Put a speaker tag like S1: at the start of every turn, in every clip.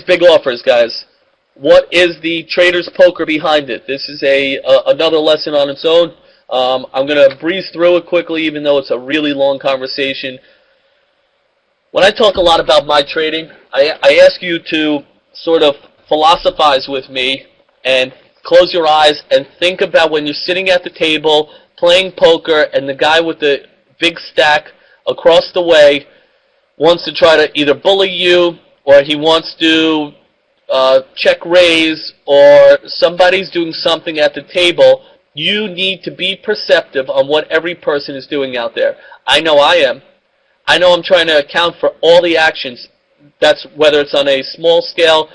S1: these big offers, guys? What is the trader's poker behind it? This is another lesson on its own. I'm going to breeze through it quickly, even though it's a really long conversation. When I talk a lot about my trading, I ask you to sort of philosophize with me and close your eyes and think about when you're sitting at the table playing poker and the guy with the big stack across the way wants to try to either bully you or he wants to check raise or somebody's doing something at the table. You need to be perceptive on what every person is doing out there. I know I am. I know I'm trying to account for all the actions. That's whether it's on a small scale,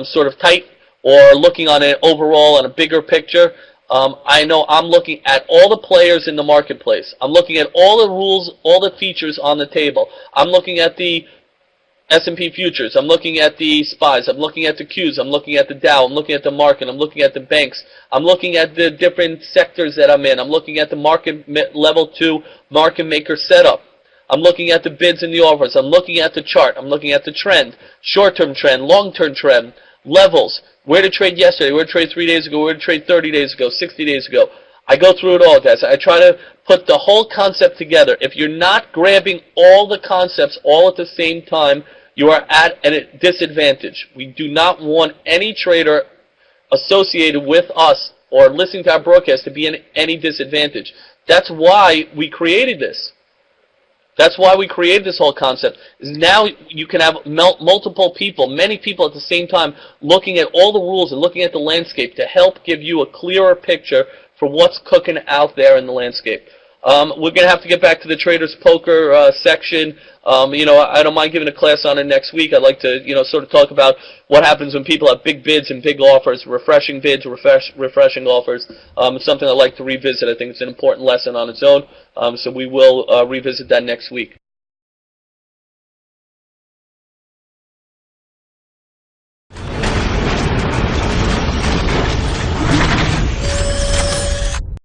S1: sort of tight, or looking on an overall on a bigger picture. I know I'm looking at all the players in the marketplace. I'm looking at all the rules, all the features on the table. I'm looking at the S&P futures. I'm looking at the SPYs. I'm looking at the Qs. I'm looking at the Dow. I'm looking at the market. I'm looking at the banks. I'm looking at the different sectors that I'm in. I'm looking at the market level 2 market maker setup. I'm looking at the bids and the offers. I'm looking at the chart. I'm looking at the trend, short-term trend, long-term trend, levels, where to trade yesterday, where to trade 3 days ago, where to trade 30 days ago, 60 days ago. I go through it all, guys. I try to put the whole concept together. If you're not grabbing all the concepts all at the same time, you are at a disadvantage. We do not want any trader associated with us or listening to our broadcast to be in any disadvantage. That's why we created this. That's why we created this whole concept. Is now you can have multiple people, many people at the same time, looking at all the rules and looking at the landscape to help give you a clearer picture for what's cooking out there in the landscape. We're going to have to get back to the Traders Poker section. I don't mind giving a class on it next week. I'd like to, sort of talk about what happens when people have big bids and big offers, refreshing bids, refreshing offers. It's something I'd like to revisit. I think it's an important lesson on its own. So we will revisit that next week.